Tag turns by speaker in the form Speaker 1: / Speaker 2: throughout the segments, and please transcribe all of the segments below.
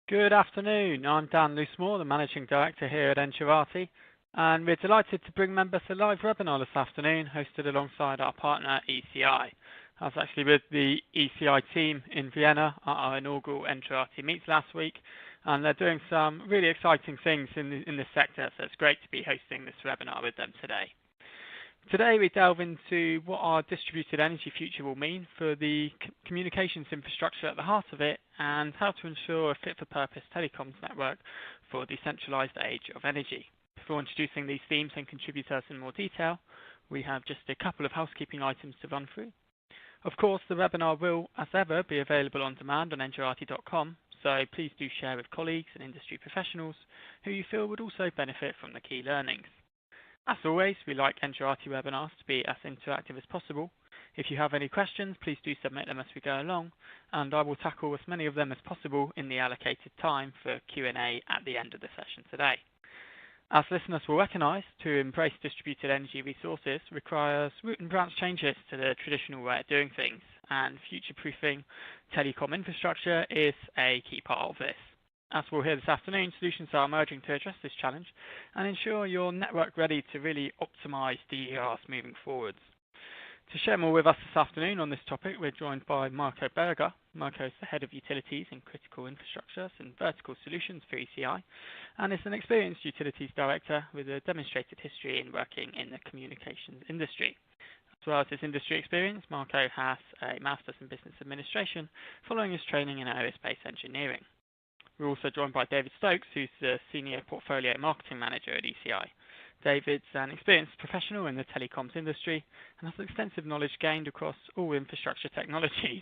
Speaker 1: Good afternoon. I'm Dan Loosemore, the Managing Director here at Enchirati, and we're delighted to bring members to a live webinar this afternoon, hosted alongside our partner ECI. I was actually with the ECI team in Vienna at our inaugural Enchirati Meets last week, and they're doing some really exciting things in this sector, so it's great to be hosting this webinar with them today. Today we delve into what our distributed energy future will mean for the communications infrastructure at the heart of it, and how to ensure a fit-for-purpose telecoms network for the decentralized age of energy. Before introducing these themes and contributors in more detail, we have just a couple of housekeeping items to run through. Of course, the webinar will, as ever, be available on demand on enchirati.com, so please do share with colleagues and industry professionals who you feel would also benefit from the key learnings. As always, we like Enchirati webinars to be as interactive as possible. If you have any questions, please do submit them as we go along, and I will tackle as many of them as possible in the allocated time for Q&A at the end of the session today. As listeners will recognise, to embrace distributed energy resources requires root and branch changes to the traditional way of doing things, and future-proofing telecom infrastructure is a key part of this. As we'll hear this afternoon, solutions are emerging to address this challenge and ensure your network ready to really optimise DERs moving forwards. To share more with us this afternoon on this topic, we're joined by Marco Berger. Marco is the Head of Utilities and Critical Infrastructures and Vertical Solutions for ECI, and is an experienced Utilities Director with a demonstrated history in working in the communications industry. As well as his industry experience, Marco has a Master's in Business Administration following his training in aerospace engineering. We're also joined by David Stokes, who's the Senior Portfolio Marketing Manager at ECI. David's an experienced professional in the telecoms industry and has extensive knowledge gained across all infrastructure technologies.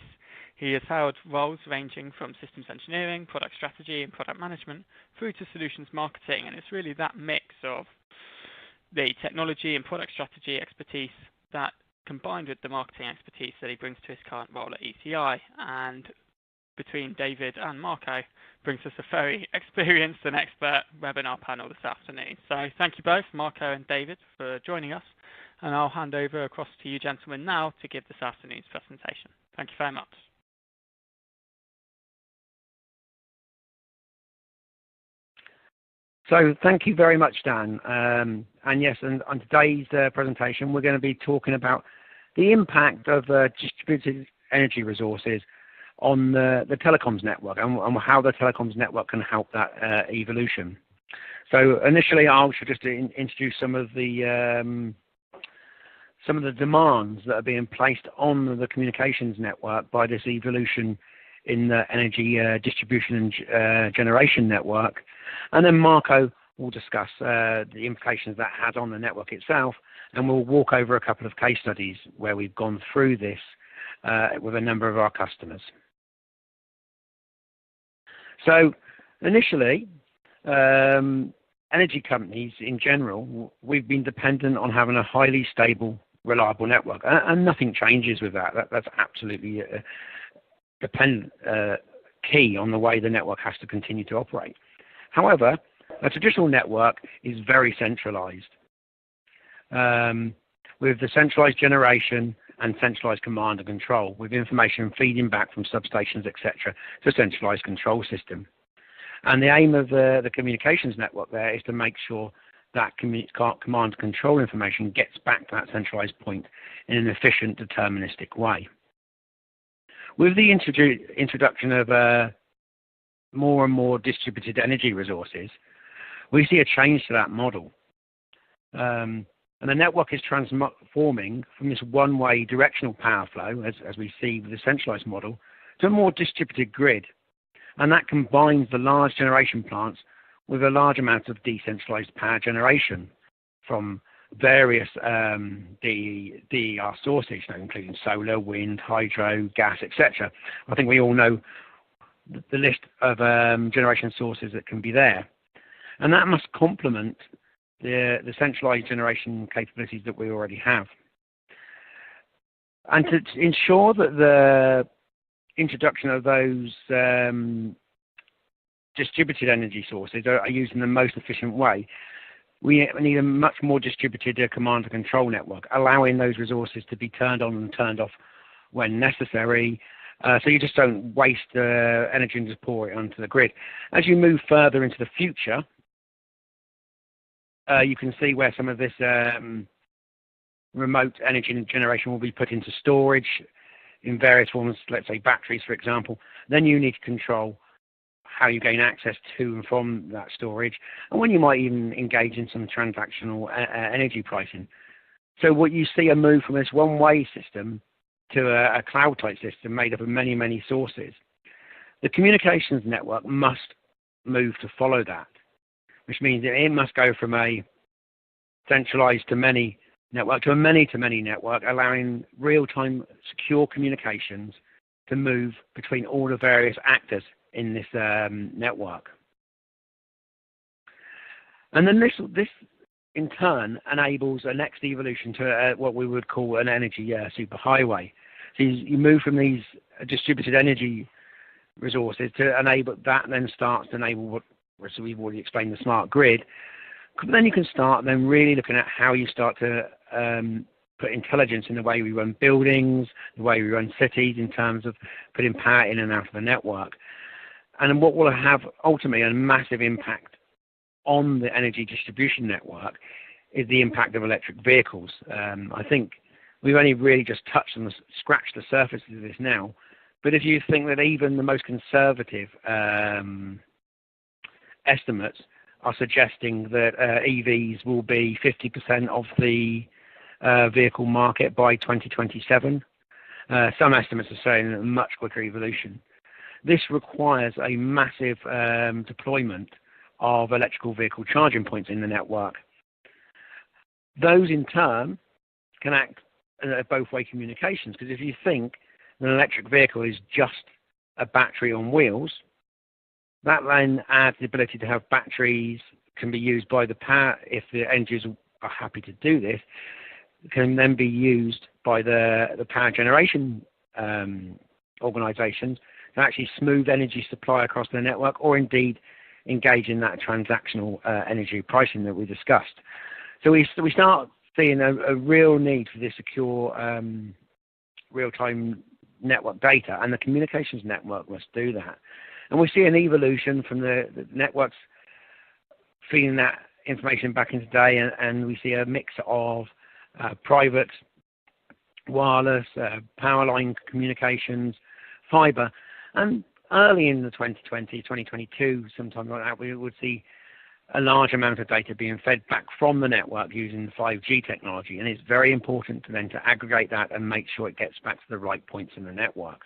Speaker 1: He has held roles ranging from systems engineering, product strategy and product management through to solutions marketing, and it's really that mix of the technology and product strategy expertise that, combined with the marketing expertise, that he brings to his current role at ECI. And between David and Marco brings us a very experienced and expert webinar panel this afternoon. So thank you both, Marco and David, for joining us, and I'll hand over across to you gentlemen now to give this afternoon's presentation. Thank you very much.
Speaker 2: So thank you very much, Dan. And yes, and on today's presentation, we're going to be talking about the impact of distributed energy resources on the telecoms network, and how the telecoms network can help that evolution. So initially, I should just introduce some of the demands that are being placed on the communications network by this evolution in the energy distribution and generation network, and then Marco will discuss the implications that has on the network itself, and we'll walk over a couple of case studies where we've gone through this with a number of our customers. So initially, energy companies in general, we've been dependent on having a highly stable, reliable network, and nothing changes with that. That's absolutely dependent, key on the way the network has to continue to operate. However, a traditional network is very centralized, with the centralized generation and centralized command and control, with information feeding back from substations, etc., to a centralized control system. And the aim of the communications network there is to make sure that command and control information gets back to that centralized point in an efficient, deterministic way. With the introduction of more and more distributed energy resources, we see a change to that model. And the network is transforming from this one-way directional power flow, as we see with the centralized model, to a more distributed grid. And that combines the large generation plants with a large amount of decentralized power generation from various DER sources, including solar, wind, hydro, gas, etc. I think we all know the list of generation sources that can be there. And that must complement the centralized generation capabilities that we already have. And to ensure that the introduction of those distributed energy sources are used in the most efficient way, we need a much more distributed command and control network, allowing those resources to be turned on and turned off when necessary, So you just don't waste energy and just pour it onto the grid. As you move further into the future, you can see where some of this remote energy generation will be put into storage in various forms, let's say batteries, for example. Then you need to control how you gain access to and from that storage, and when you might even engage in some transactional energy pricing. So what you see a move from this one-way system to a cloud-type system made up of many, many sources. The communications network must move to follow that, which means that it must go from a centralized to many network to a many-to-many network, allowing real-time secure communications to move between all the various actors in this network. And then this in turn enables a next evolution to what we would call an energy superhighway. So you move from these distributed energy resources to enable that, and then starts to enable what, so we've already explained, the smart grid. Then you can start then really looking at how you start to put intelligence in the way we run buildings, the way we run cities, in terms of putting power in and out of the network. And what will have ultimately a massive impact on the energy distribution network is the impact of electric vehicles. I think we've only really just touched on scratched the surface of this now, but if you think that even the most conservative estimates are suggesting that EVs will be 50% of the vehicle market by 2027, some estimates are saying a much quicker evolution. This requires a massive deployment of electrical vehicle charging points in the network. Those in turn can act as both-way communications, because if you think an electric vehicle is just a battery on wheels, that then adds the ability to have batteries can be used by the power, if the engines are happy to do this, can then be used by the power generation organizations to actually smooth energy supply across the network, or indeed engage in that transactional energy pricing that we discussed. So we start seeing a real need for this secure real-time network data, and the communications network must do that. And we see an evolution from the networks feeding that information back into today, and we see a mix of private, wireless, power line communications, fiber, and early in the 2020, 2022, sometime like that, we would see a large amount of data being fed back from the network using 5G technology, and it's very important to then to aggregate that and make sure it gets back to the right points in the network.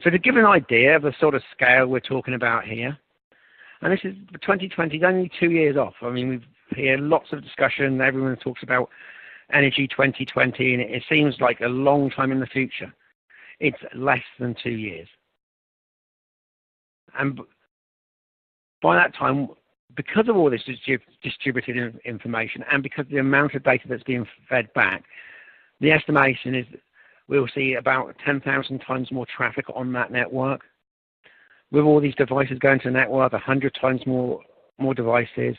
Speaker 2: So to give an idea of the sort of scale we're talking about here, and this is 2020, only 2 years off. I mean, we've heard lots of discussion, everyone talks about energy 2020, and it seems like a long time in the future. It's less than 2 years. And by that time, because of all this distributed information, and because of the amount of data that's being fed back, the estimation is we'll see about 10,000 times more traffic on that network. With all these devices going to the network, 100 times more devices,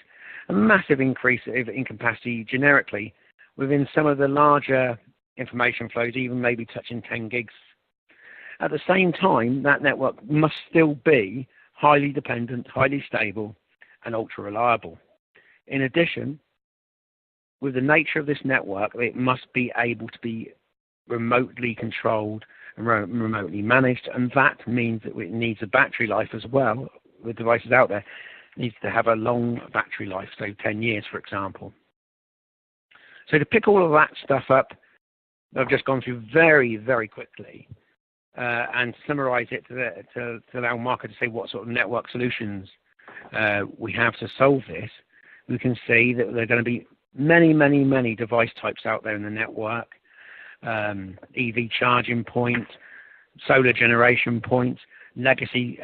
Speaker 2: a massive increase in capacity generically within some of the larger information flows, even maybe touching 10 gigs. At the same time, that network must still be highly dependent, highly stable, and ultra reliable. In addition, with the nature of this network, it must be able to be remotely controlled and remotely managed, and that means that it needs a battery life as well. With devices out there, it needs to have a long battery life, so 10 years, for example. So to pick all of that stuff up, I've just gone through very, very quickly, and summarize it to allow Marco to say what sort of network solutions we have to solve this. We can see that there are going to be many, many, many device types out there in the network. EV charging points, solar generation points, legacy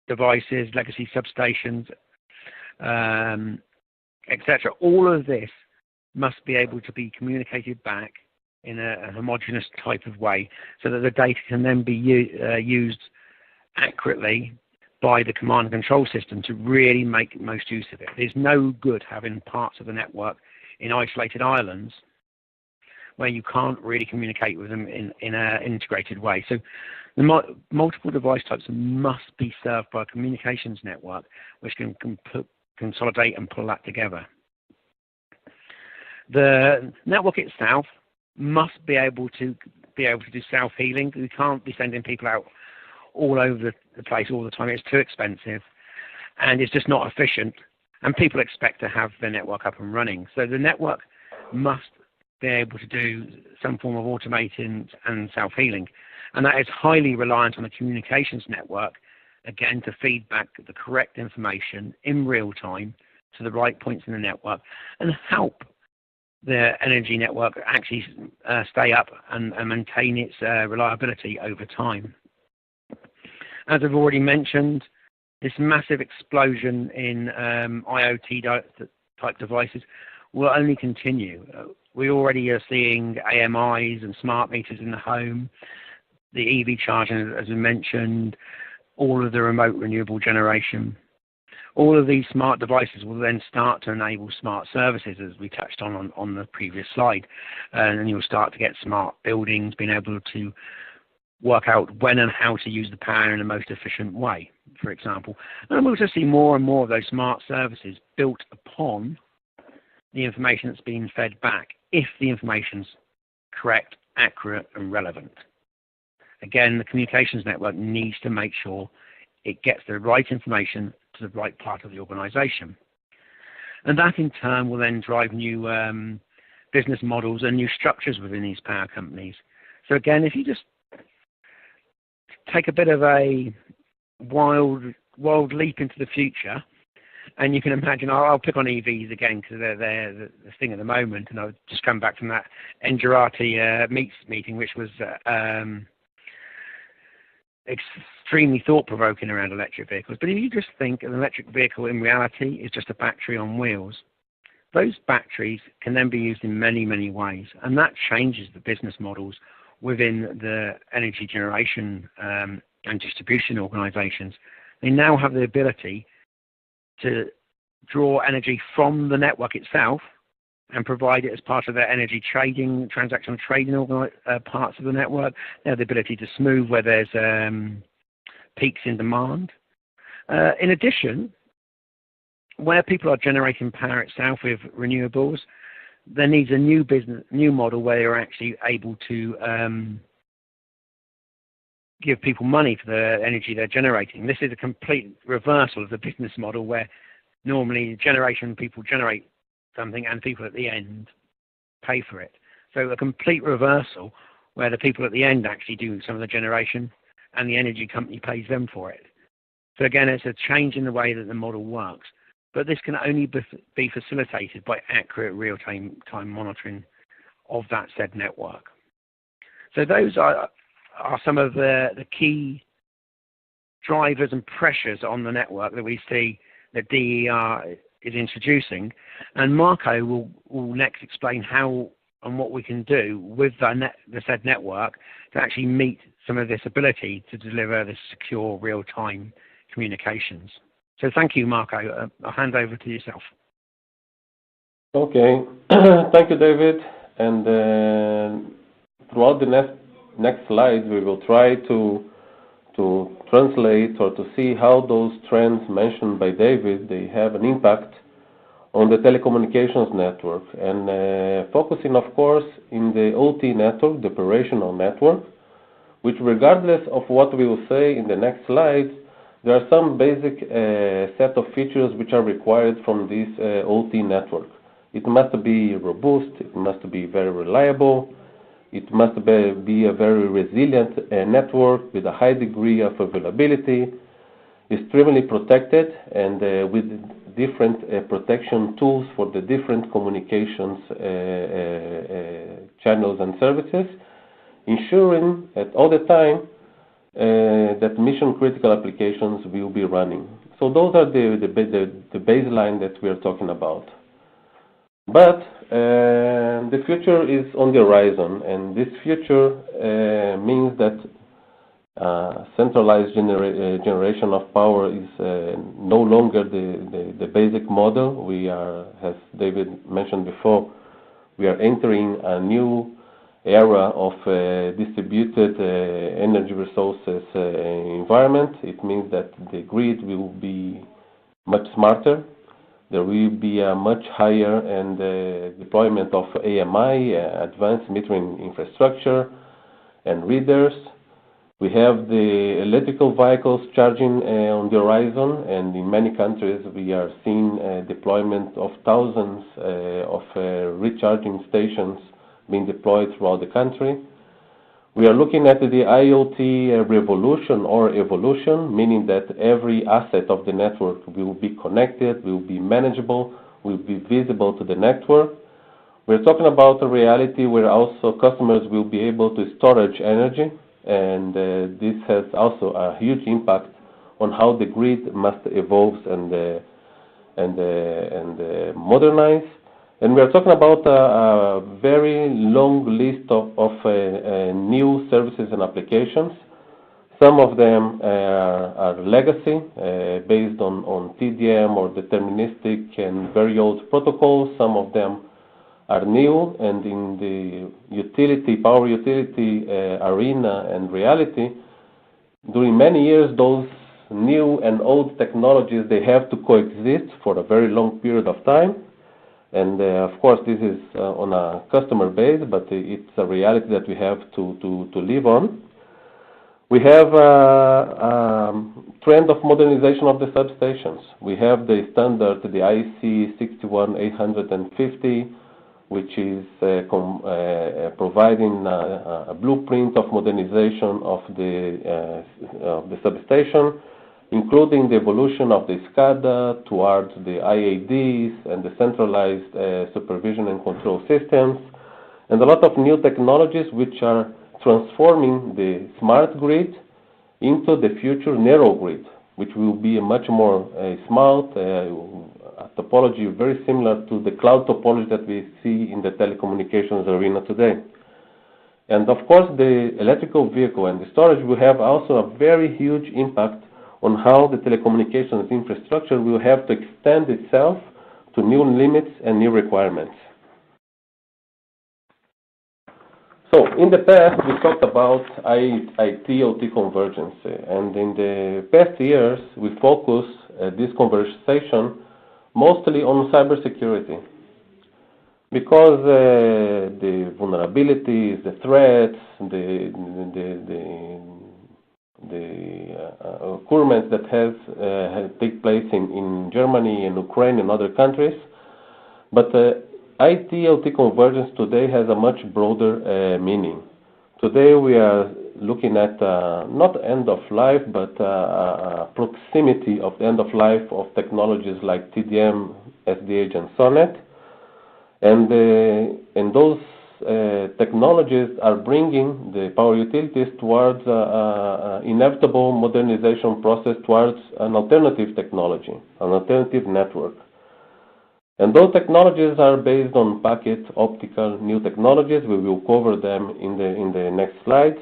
Speaker 2: devices, legacy substations, etc. All of this must be able to be communicated back in a homogeneous type of way, so that the data can then be used accurately by the command and control system to really make most use of it. There's no good having parts of the network in isolated islands where you can't really communicate with them in an integrated way. So the multiple device types must be served by a communications network which can consolidate and pull that together. The network itself must be able to do self-healing. We can't be sending people out all over the place all the time. It's too expensive and it's just not efficient, and people expect to have the network up and running. So the network must be able to do some form of automating and self-healing, and that is highly reliant on the communications network, again, to feed back the correct information in real time to the right points in the network and help the energy network actually stay up and maintain its reliability over time. As I've already mentioned, this massive explosion in IoT type devices will only continue. We already are seeing AMIs and smart meters in the home, the EV charging, as we mentioned, all of the remote renewable generation. All of these smart devices will then start to enable smart services, as we touched on the previous slide. And you'll start to get smart buildings being able to work out when and how to use the power in the most efficient way, for example. And we'll just see more and more of those smart services built upon the information that's being fed back, if the information's correct, accurate, and relevant. Again, the communications network needs to make sure it gets the right information to the right part of the organization. And that in turn will then drive new business models and new structures within these power companies. So again, if you just take a bit of a wild leap into the future, and you can imagine, I'll pick on EVs again because they're the thing at the moment, and I've just come back from that Engerati meeting, which was extremely thought-provoking around electric vehicles. But if you just think an electric vehicle in reality is just a battery on wheels, those batteries can then be used in many, many ways, and that changes the business models within the energy generation and distribution organizations. They now have the ability to draw energy from the network itself and provide it as part of their energy trading, transactional trading parts of the network. They have the ability to smooth where there's peaks in demand. In addition, where people are generating power itself with renewables, there needs a new model where you're actually able to give people money for the energy they're generating. This is a complete reversal of the business model where normally people generate something and people at the end pay for it. So a complete reversal where the people at the end actually do some of the generation and the energy company pays them for it. So again, it's a change in the way that the model works. But this can only be facilitated by accurate real-time monitoring of that said network. So those are some of the key drivers and pressures on the network that we see that DER is introducing. And Marco will next explain how and what we can do with the said network to actually meet some of this ability to deliver this secure real-time communications. So thank you, Marco. I'll hand over to yourself.
Speaker 3: Okay. Thank you, David. And throughout the next slides, we will try to translate or to see how those trends mentioned by David, they have an impact on the telecommunications network. And focusing, of course, in the OT network, the operational network, which regardless of what we will say in the next slides, there are some basic set of features which are required from this OT network. It must be robust, it must be very reliable, it must be a very resilient network with a high degree of availability, extremely protected, and with different protection tools for the different communications channels and services, ensuring at all the time that mission-critical applications will be running. So those are the baseline that we are talking about. But the future is on the horizon, and this future means that centralized generation of power is no longer the basic model. We are, as David mentioned before, we are entering a new era of distributed energy resources environment. It means that the grid will be much smarter. There will be a much higher deployment of AMI, advanced metering infrastructure, and readers. We have the electrical vehicles charging on the horizon, and in many countries we are seeing deployment of thousands of recharging stations being deployed throughout the country. We are looking at the IoT revolution or evolution, meaning that every asset of the network will be connected, will be manageable, will be visible to the network. We're talking about a reality where also customers will be able to storage energy, and this has also a huge impact on how the grid must evolve and modernize. And we are talking about a very long list of new services and applications. Some of them are legacy, based on TDM or deterministic and very old protocols. Some of them are new, and in the power utility arena and reality, during many years, those new and old technologies, they have to coexist for a very long period of time. And of course, this is on a customer base, but it's a reality that we have to live on. We have a trend of modernization of the substations. We have the standard, the IEC 61850, which is providing a blueprint of modernization of the substation, including the evolution of the SCADA towards the IADs and the centralized supervision and control systems, and a lot of new technologies which are transforming the smart grid into the future narrow grid, which will be a much more smart topology, very similar to the cloud topology that we see in the telecommunications arena today. And of course, the electrical vehicle and the storage will have also a very huge impact on how the telecommunications infrastructure will have to extend itself to new limits and new requirements. So in the past, we talked about IT-OT convergence, and in the past years, we focused this conversation mostly on cybersecurity, because the vulnerabilities, the threats, the occurrence that has take place in Germany and Ukraine and other countries. But IT-OT convergence today has a much broader meaning. Today we are looking at not end of life, but proximity of the end of life of technologies like TDM, SDH, and SONET. And those technologies are bringing the power utilities towards inevitable modernization process towards an alternative technology, an alternative network. And those technologies are based on packet optical new technologies. We will cover them in the next slides.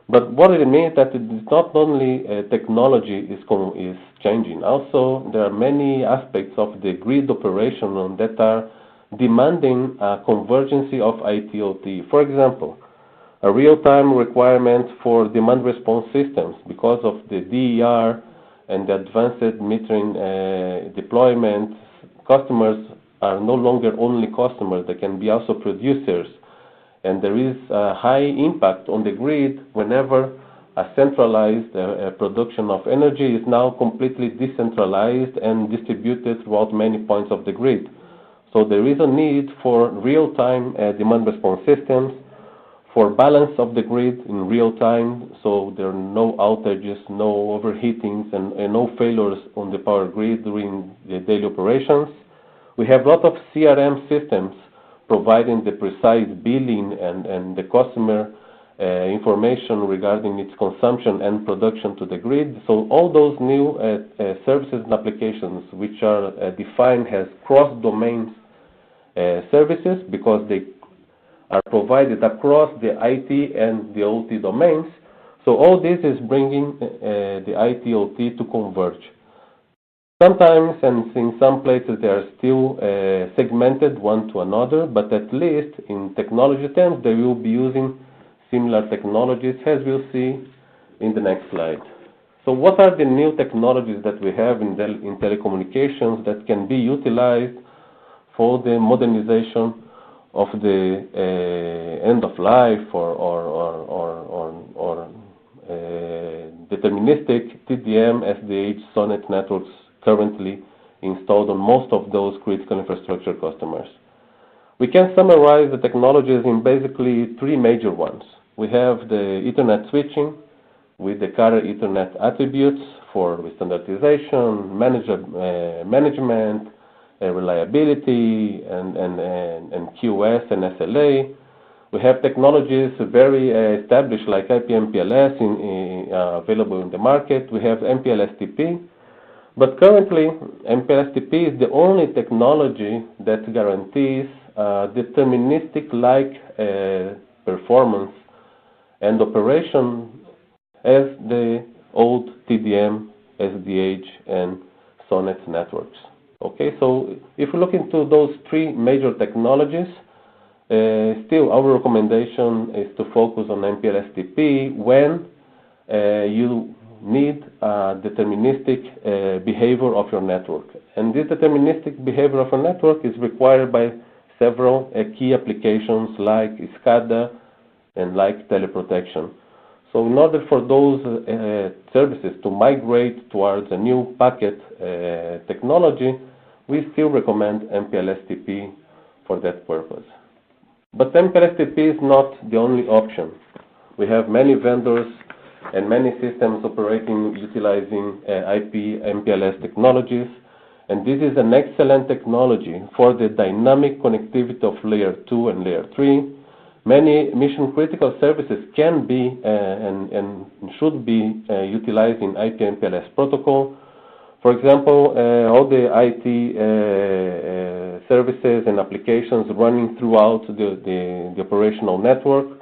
Speaker 3: But what it means that it's not only technology is changing. Also, there are many aspects of the grid operation that are demanding a convergence of IT-OT. For example, a real-time requirement for demand response systems because of the DER and the advanced metering deployment. Customers are no longer only customers, they can be also producers. And there is a high impact on the grid whenever a centralized production of energy is now completely decentralized and distributed throughout many points of the grid. So there is a need for real-time demand response systems, for balance of the grid in real time, so there are no outages, no overheatings, and no failures on the power grid during the daily operations. We have a lot of CRM systems providing the precise billing and the customer information regarding its consumption and production to the grid. So all those new services and applications which are defined as cross-domain services, because they are provided across the IT and the OT domains. So all this is bringing the IT-OT to converge. Sometimes, and in some places, they are still segmented one to another, but at least in technology terms, they will be using similar technologies, as we'll see in the next slide. So what are the new technologies that we have in telecommunications that can be utilized for the modernization of the end of life or deterministic TDM, SDH, SONET networks currently installed on most of those critical infrastructure customers? We can summarize the technologies in basically three major ones. We have the Ethernet switching with the current Ethernet attributes for standardization, management, reliability, and QoS and SLA. We have technologies very established like IP-MPLS available in the market. We have MPLS-TP. But currently, MPLS-TP is the only technology that guarantees deterministic-like performance and operation as the old TDM, SDH, and SONET networks. Okay, so if we look into those three major technologies, still our recommendation is to focus on MPLS-TP when you need deterministic behavior of your network. And this deterministic behavior of a network is required by several key applications like SCADA and like teleprotection. So in order for those services to migrate towards a new packet technology, we still recommend MPLS-TP for that purpose. But MPLS-TP is not the only option. We have many vendors and many systems operating utilizing IP MPLS technologies, and this is an excellent technology for the dynamic connectivity of layer 2 and layer 3. Many mission-critical services can be and should be utilizing IP MPLS protocol. For example, all the IT services and applications running throughout the operational network.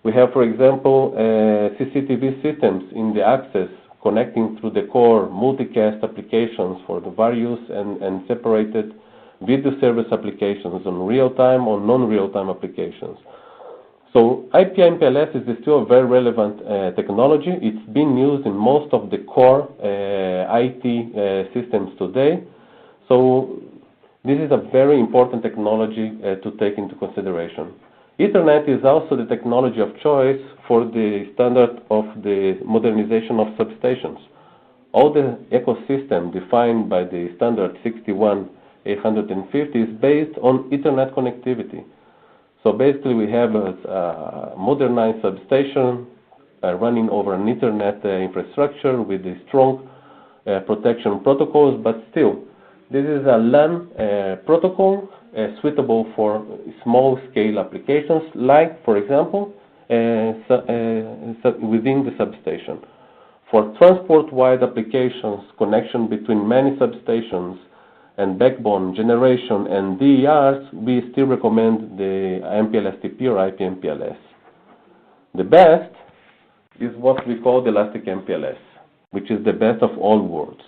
Speaker 3: We have, for example, CCTV systems in the access connecting through the core multicast applications for the various and separated video service applications on real-time or non-real-time applications. So IP MPLS is still a very relevant technology. It's being used in most of the core IT systems today. So this is a very important technology to take into consideration. Ethernet is also the technology of choice for the standard of the modernization of substations. All the ecosystem defined by the standard 61850 is based on Ethernet connectivity. So basically we have a modernized substation running over an Ethernet infrastructure with the strong protection protocols, but still, this is a LAN protocol suitable for small-scale applications, like, for example, within the substation. For transport-wide applications, connection between many substations, and backbone generation and DERs, we still recommend the MPLS-TP or IP MPLS. The best is what we call the Elastic MPLS, which is the best of all worlds,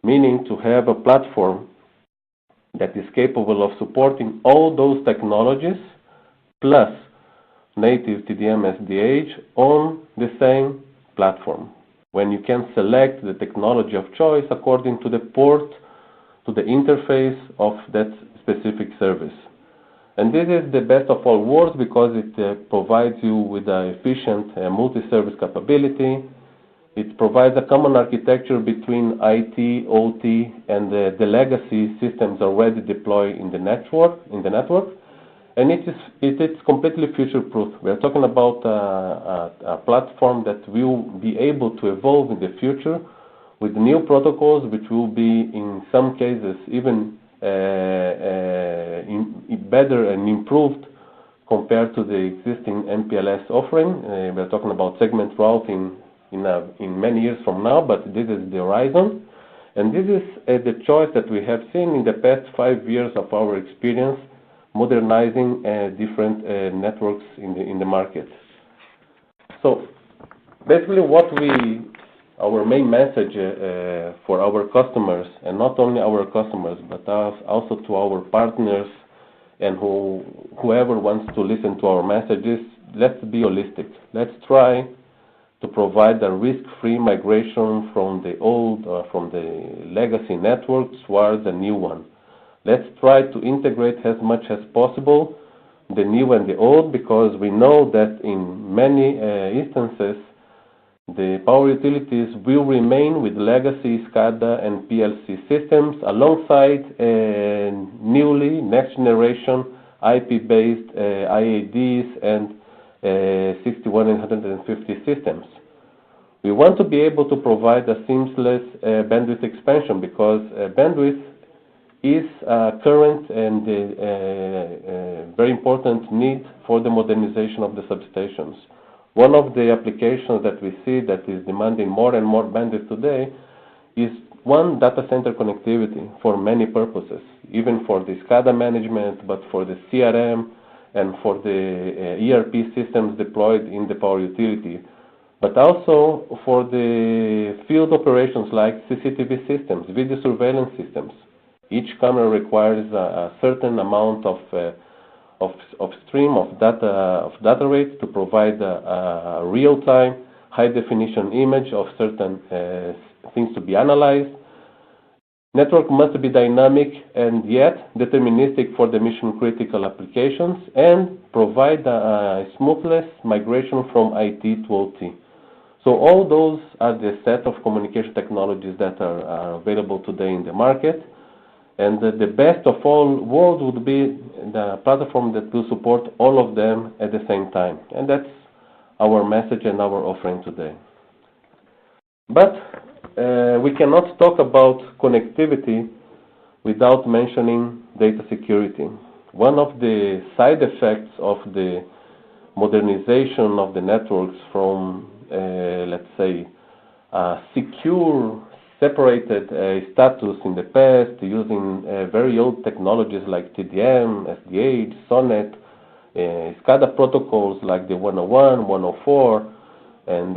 Speaker 3: meaning to have a platform that is capable of supporting all those technologies plus native TDM SDH on the same platform, when you can select the technology of choice according to the port, to the interface of that specific service. And this is the best of all worlds because it provides you with an efficient multi-service capability. It provides a common architecture between IT, OT, and the legacy systems already deployed in the network. And it is completely future-proof. We are talking about a platform that will be able to evolve in the future with new protocols, which will be, in some cases, even better and improved compared to the existing MPLS offering. We are talking about segment routing in many years from now, but this is the horizon. And this is the choice that we have seen in the past 5 years of our experience modernizing different networks in the market. So basically what we our main message for our customers, and not only our customers, but also to our partners and whoever wants to listen to our messages, let's be holistic. Let's try to provide a risk-free migration from the old or from the legacy networks towards a new one. Let's try to integrate as much as possible the new and the old, because we know that in many instances the power utilities will remain with legacy SCADA and PLC systems alongside newly next generation IP-based IADs and 61 and 150 systems. We want to be able to provide a seamless bandwidth expansion, because bandwidth is a current and very important need for the modernization of the substations. One of the applications that we see that is demanding more and more bandwidth today is data center connectivity for many purposes, even for the SCADA management, but for the CRM and for the ERP systems deployed in the power utility, but also for the field operations like CCTV systems, video surveillance systems. Each camera requires a certain amount of stream of data rates to provide a real-time, high-definition image of certain things to be analyzed. Network must be dynamic and yet deterministic for the mission-critical applications, and provide a smoothless migration from IT to OT. So all those are the set of communication technologies that are available today in the market. And the best of all worlds would be the platform that will support all of them at the same time. And that's our message and our offering today. But we cannot talk about connectivity without mentioning data security. One of the side effects of the modernization of the networks from, let's say, secure separated status in the past, using very old technologies like TDM, SDH, SONET, SCADA protocols like the 101, 104, and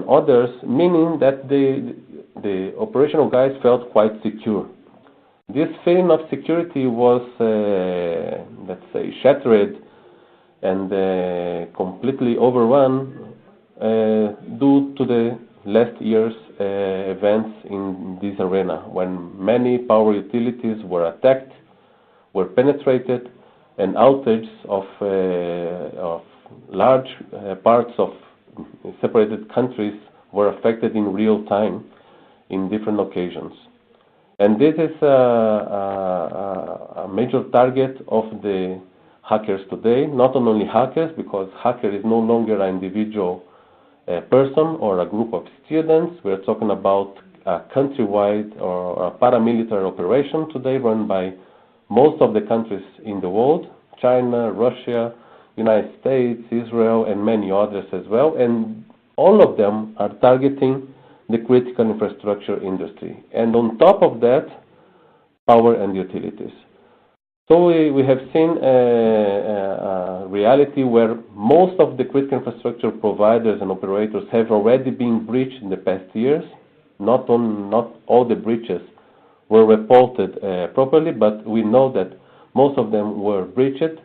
Speaker 3: others, meaning that the operational guys felt quite secure. This feeling of security was, let's say, shattered and completely overrun due to the last year's events in this arena, when many power utilities were attacked, were penetrated, and outages of large parts of separated countries were affected in real time in different occasions. And this is a major target of the hackers today. Not only hackers, because hacker is no longer an individual person or a group of students. We're talking about a countrywide or a paramilitary operation today run by most of the countries in the world: China, Russia, United States, Israel, and many others as well. And all of them are targeting the critical infrastructure industry. And on top of that, power and utilities. So we have seen a reality where most of the critical infrastructure providers and operators have already been breached in the past years. Not all the breaches were reported properly, but we know that most of them were breached.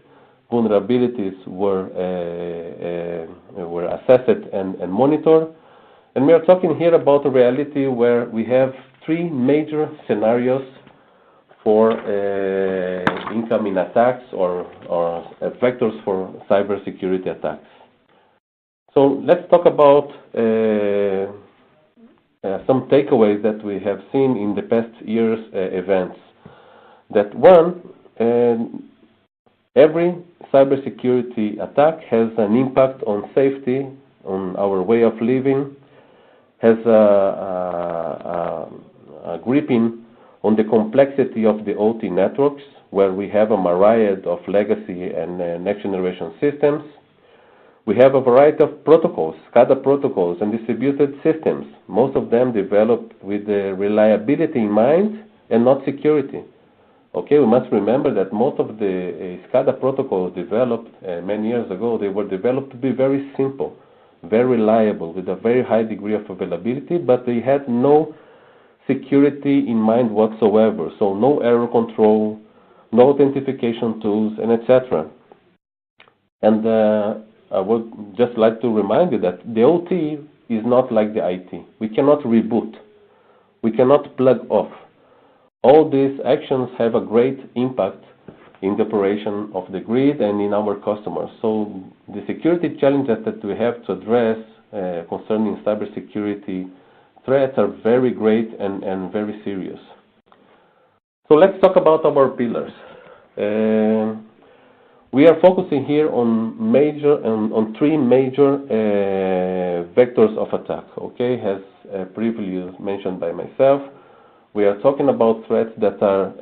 Speaker 3: Vulnerabilities were assessed and monitored. And we are talking here about a reality where we have three major scenarios for incoming attacks or vectors for cybersecurity attacks. So let's talk about some takeaways that we have seen in the past year's events. That one, every cybersecurity attack has an impact on safety, on our way of living, has a gripping on the complexity of the OT networks, where we have a myriad of legacy and next-generation systems. We have a variety of protocols, SCADA protocols, and distributed systems, most of them developed with the reliability in mind and not security. Okay, we must remember that most of the SCADA protocols developed many years ago, they were developed to be very simple, very reliable, with a very high degree of availability, but they had no security in mind whatsoever. So no error control, no authentication tools, and etc. And I would just like to remind you that the OT is not like the IT. We cannot reboot. We cannot plug off. All these actions have a great impact in the operation of the grid and in our customers. So the security challenges that we have to address concerning cybersecurity threats are very great and very serious. So let's talk about our pillars. We are focusing here on three major vectors of attack. Okay, as previously mentioned by myself, we are talking about threats that are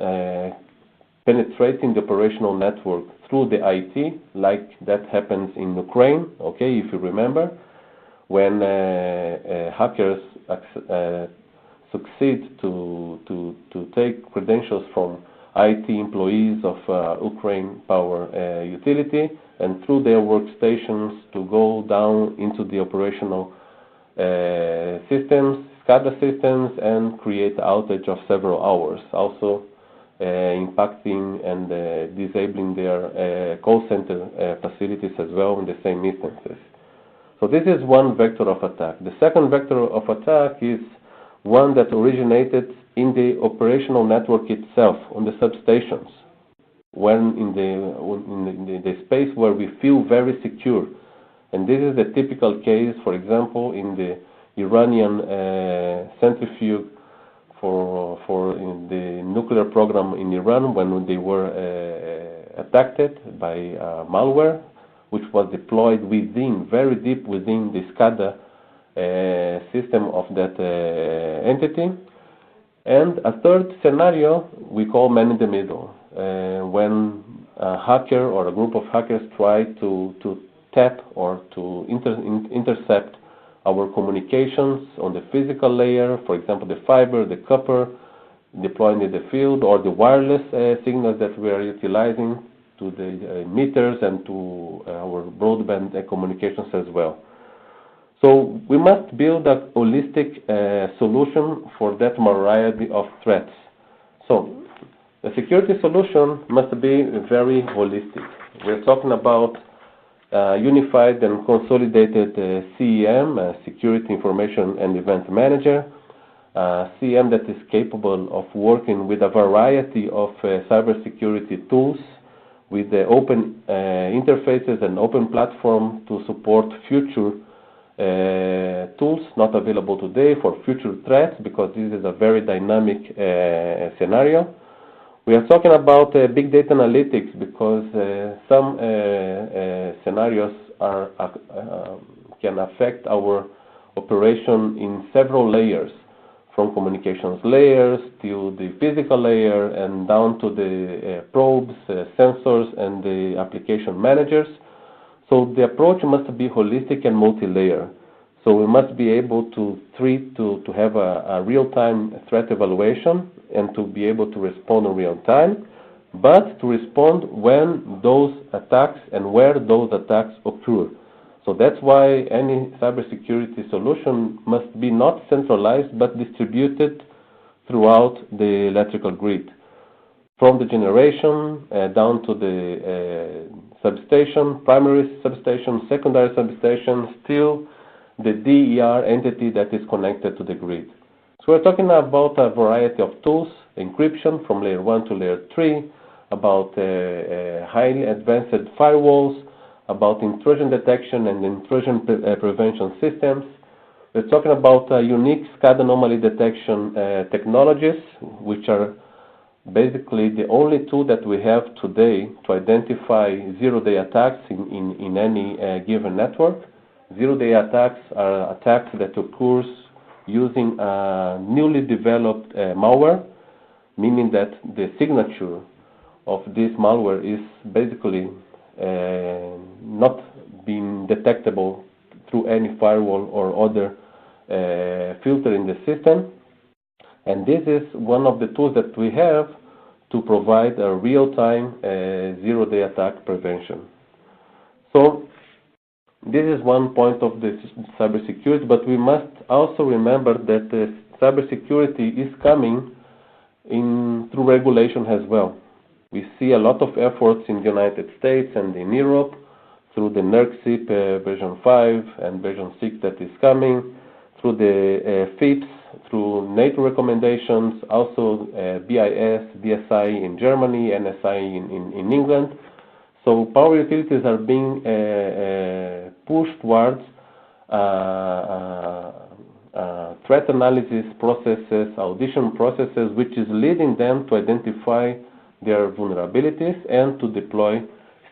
Speaker 3: penetrating the operational network through the IT, like that happens in Ukraine. Okay, if you remember, when hackers succeed to take credentials from IT employees of Ukraine power utility, and through their workstations to go down into the operational systems, SCADA systems, and create outage of several hours, also impacting and disabling their call center facilities as well in the same instances. So this is one vector of attack. The second vector of attack is one that originated in the operational network itself, on the substations, when in the space where we feel very secure. And this is the typical case, for example, in the Iranian centrifuge for the nuclear program in Iran, when they were attacked by malware, which was deployed within, very deep within the SCADA system of that entity. And a third scenario we call man in the middle, when a hacker or a group of hackers try to tap or to intercept our communications on the physical layer, for example, the fiber, the copper deployed in the field, or the wireless signals that we are utilizing to the meters and to our broadband communications as well. So we must build a holistic solution for that variety of threats. So the security solution must be very holistic. We're talking about unified and consolidated CEM, Security Information and Event Manager, CEM that is capable of working with a variety of cybersecurity tools, with the open interfaces and open platform to support future tools not available today for future threats, because this is a very dynamic scenario. We are talking about big data analytics, because some scenarios can affect our operation in several layers, from communications layers to the physical layer and down to the probes, sensors, and the application managers. So the approach must be holistic and multi-layer. So we must be able to have a real-time threat evaluation and to be able to respond in real time, but to respond when those attacks and where those attacks occur. So that's why any cybersecurity solution must be not centralized but distributed throughout the electrical grid, from the generation down to the substation, primary substation, secondary substation, still the DER entity that is connected to the grid. So we're talking about a variety of tools, encryption from layer 1 to layer 3, about highly advanced firewalls, about intrusion detection and intrusion prevention systems. We're talking about unique SCADA anomaly detection technologies, which are basically the only tool that we have today to identify zero-day attacks in any given network. Zero-day attacks are attacks that occurs using a newly developed malware, meaning that the signature of this malware is basically not being detectable through any firewall or other filter in the system. And this is one of the tools that we have to provide a real-time zero-day attack prevention. So this is one point of the cybersecurity, but we must also remember that cybersecurity is coming through regulation as well. We see a lot of efforts in the United States and in Europe through the NERC version 5 and version 6 that is coming, through the FIPS, through NATO recommendations, also BIS, BSI in Germany, NSI in England. So power utilities are being pushed towards threat analysis processes, audition processes, which is leading them to identify their vulnerabilities and to deploy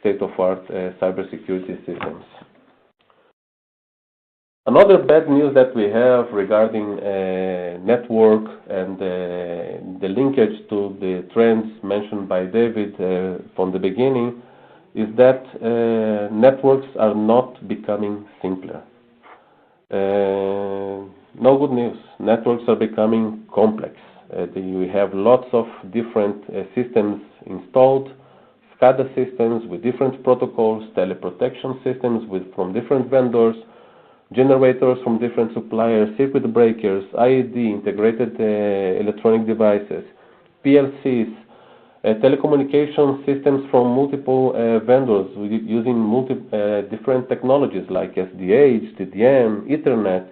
Speaker 3: state-of-art cybersecurity systems. Another bad news that we have regarding network and the linkage to the trends mentioned by David from the beginning is that networks are not becoming simpler. No good news. Networks are becoming complex. We have lots of different systems installed, SCADA systems with different protocols, teleprotection systems from different vendors, generators from different suppliers, circuit breakers, IED, integrated electronic devices, PLCs, telecommunication systems from multiple vendors using different technologies like SDH, TDM, Ethernet,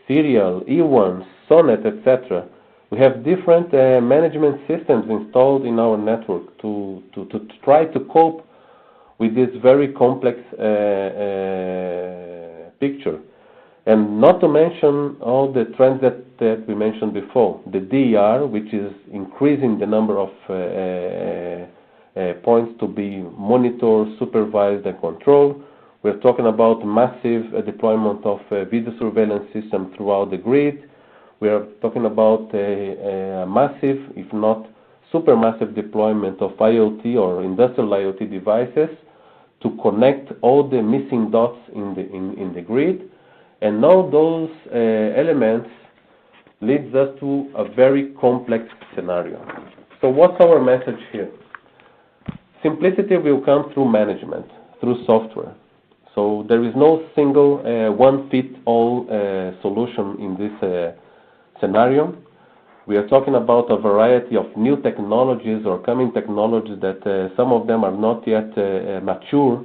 Speaker 3: Serial, E1, SONET, etc. We have different management systems installed in our network to try to cope with this very complex picture. And not to mention all the trends that we mentioned before. The DER, which is increasing the number of points to be monitored, supervised, and controlled. We're talking about massive deployment of video surveillance system throughout the grid. We are talking about a massive, if not supermassive deployment of IoT or industrial IoT devices to connect all the missing dots in the grid. And all those elements leads us to a very complex scenario. So what's our message here? Simplicity will come through management, through software. So there is no single one-fit-all solution in this scenario. We are talking about a variety of new technologies or coming technologies that some of them are not yet mature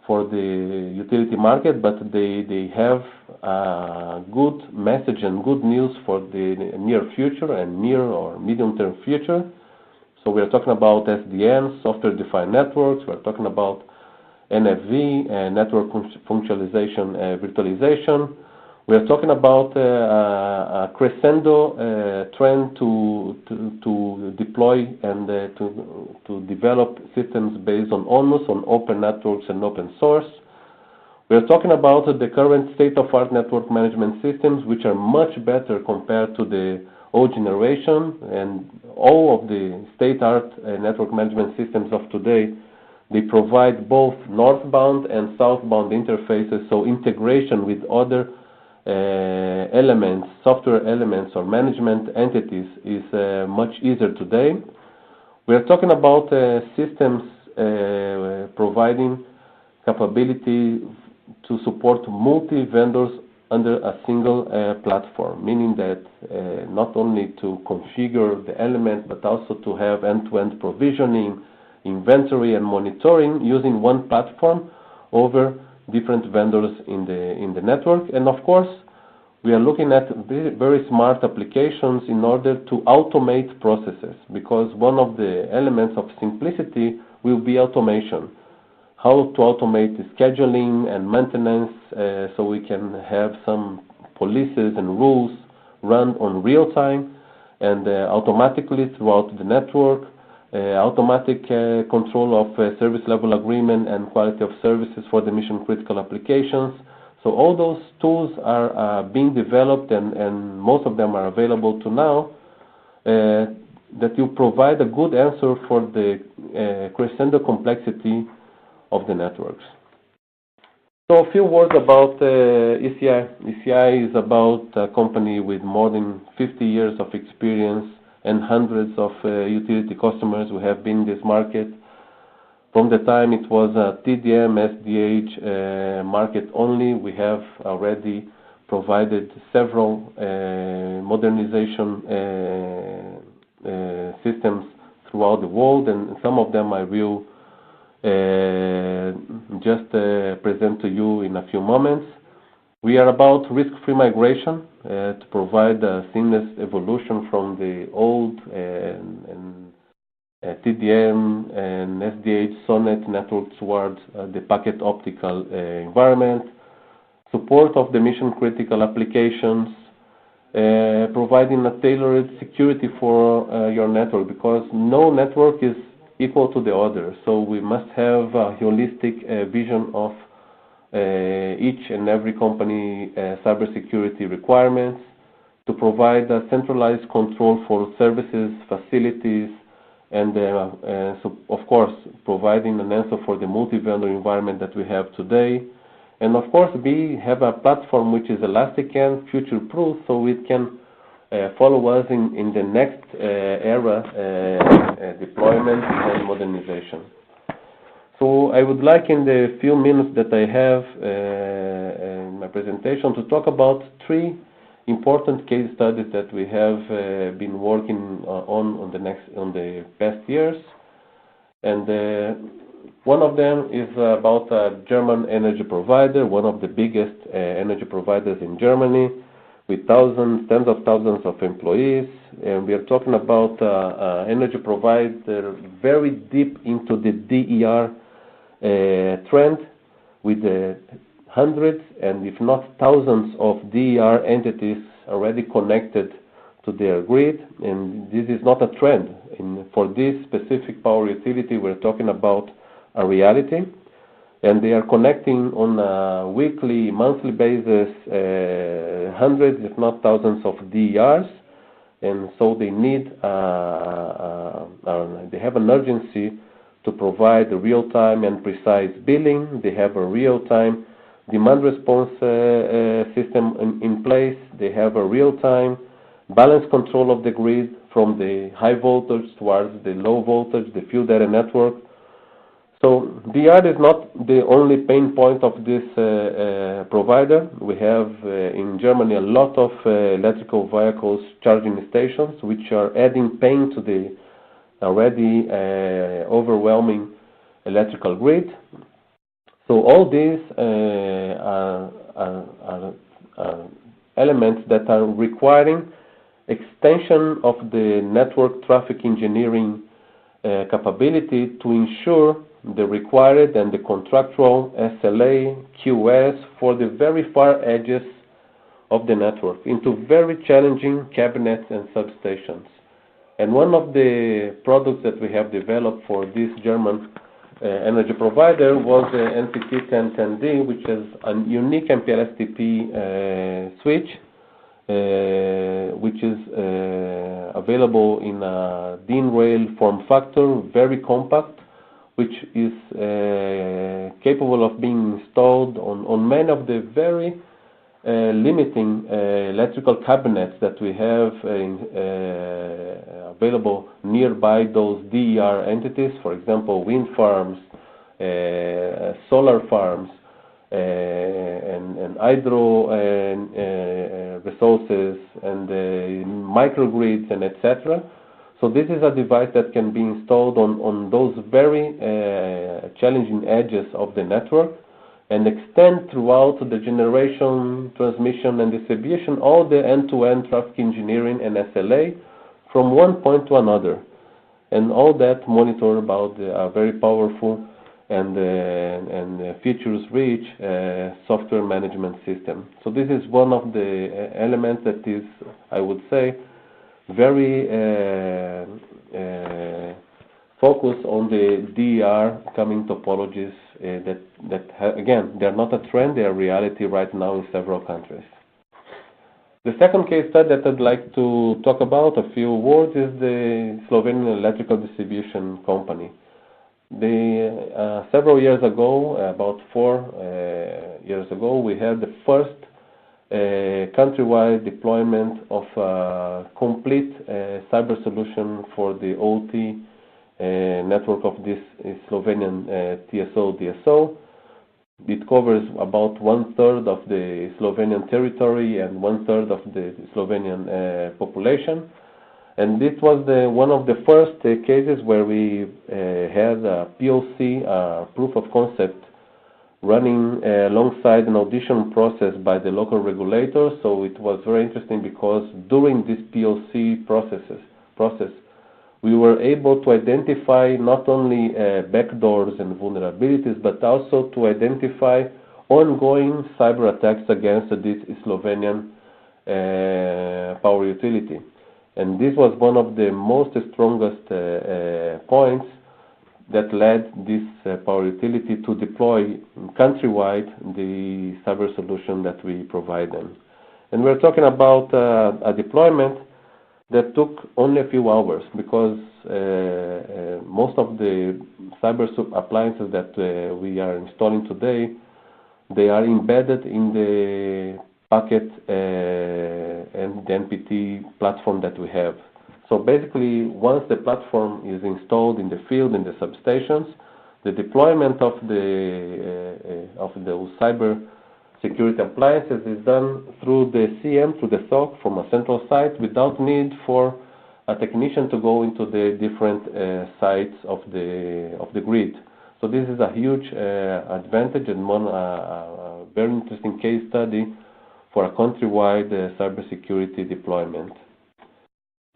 Speaker 3: for the utility market, but they have a good message and good news for the near future and near or medium-term future. So we are talking about SDN, software-defined networks. We are talking about NFV, network functionalization, virtualization. We are talking about a crescendo trend to deploy and to develop systems based on ONUS, on open networks and open source. We are talking about the current state-of-art network management systems, which are much better compared to the old generation, and all of the state-art network management systems of today, they provide both northbound and southbound interfaces, so integration with other elements, software elements or management entities is much easier today. We are talking about systems providing capability to support multi-vendors under a single platform, meaning that not only to configure the element, but also to have end-to-end provisioning, inventory, and monitoring using one platform over different vendors in the network. And of course, we are looking at very smart applications in order to automate processes, because one of the elements of simplicity will be automation. How to automate the scheduling and maintenance so we can have some policies and rules run on real time and automatically throughout the network. Automatic control of service level agreement and quality of services for the mission critical applications. So all those tools are being developed and most of them are available to now that will provide a good answer for the crescendo complexity of the networks. So a few words about ECI. ECI is about a company with more than 50 years of experience and hundreds of utility customers who have been in this market From the time it was a TDM, SDH market only, we have already provided several modernization systems throughout the world, and some of them I will just present to you in a few moments. We are about risk-free migration to provide a seamless evolution from the old TDM and SDH SONET network towards the packet optical environment, support of the mission-critical applications, providing a tailored security for your network, because no network is equal to the other. So we must have a holistic vision of each and every company cybersecurity requirements to provide a centralized control for services, facilities, and so of course providing an answer for the multi-vendor environment that we have today. And of course we have a platform which is elastic and future-proof, so it can follow us in the next era deployment and modernization. So I would like in the few minutes that I have in my presentation to talk about three important case studies that we have been working on the past years. And one of them is about a German energy provider, one of the biggest energy providers in Germany, with tens of thousands of employees. And we are talking about energy provider very deep into the DER trend, with hundreds and if not thousands of DER entities already connected to their grid. And this is not a trend. For this specific power utility, we're talking about a reality. And they are connecting on a weekly, monthly basis hundreds, if not thousands of DERs. And so they need, they have an urgency to provide a real-time and precise billing. They have a real-time demand response system in place. They have a real-time balance control of the grid from the high voltage towards the low voltage, the field data network. So DR is not the only pain point of this provider. We have in Germany a lot of electrical vehicles charging stations, which are adding pain to the already overwhelming electrical grid. So all these are elements that are requiring extension of the network traffic engineering capability to ensure the required and the contractual SLA, QS for the very far edges of the network into very challenging cabinets and substations. And one of the products that we have developed for this German energy provider was the NPT 1010D, which is a unique MPLS-TP switch, which is available in a DIN rail form factor, very compact, which is capable of being installed on many of the very limiting electrical cabinets that we have available nearby those DER entities, for example, wind farms, solar farms, and hydro resources, and microgrids, and etc. So this is a device that can be installed on those very challenging edges of the network and extend throughout the generation, transmission, and distribution all the end-to-end traffic engineering and SLA from one point to another. And all that monitored about a very powerful and features-rich software management system. So this is one of the elements that is, I would say, very focused on the DER coming topologies again, they are not a trend, they are reality right now in several countries. The second case study that I'd like to talk about, a few words, is the Slovenian electrical distribution company. Several years ago, about 4 years ago, we had the first countrywide deployment of a complete cyber solution for the OT network of this Slovenian TSO-DSO. It covers about 1/3 of the Slovenian territory and 1/3 of the Slovenian population. And this was one of the first cases where we had a POC, proof of concept, running alongside an audition process by the local regulator. So it was very interesting because during this POC process, we were able to identify not only backdoors and vulnerabilities, but also to identify ongoing cyber attacks against this Slovenian power utility. And this was one of the most strongest points that led this power utility to deploy countrywide the cyber solution that we provide them. And we're talking about a deployment that took only a few hours, because most of the cyber appliances that we are installing today, they are embedded in the packet and the NPT platform that we have. So basically, once the platform is installed in the field, in the substations, the deployment of those cyber security appliances is done through the CM, through the SOC, from a central site, without need for a technician to go into the different sites of the grid. So this is a huge advantage and a very interesting case study for a countrywide cybersecurity deployment.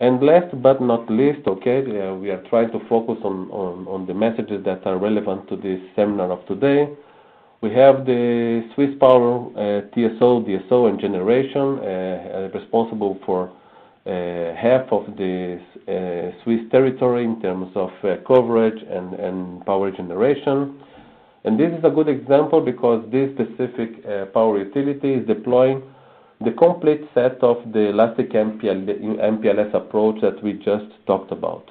Speaker 3: And last but not least, we are trying to focus on the messages that are relevant to this seminar of today. We have the Swiss Power TSO, DSO, and generation responsible for half of the Swiss territory in terms of coverage and power generation. And this is a good example because this specific power utility is deploying the complete set of the elastic MPLS approach that we just talked about.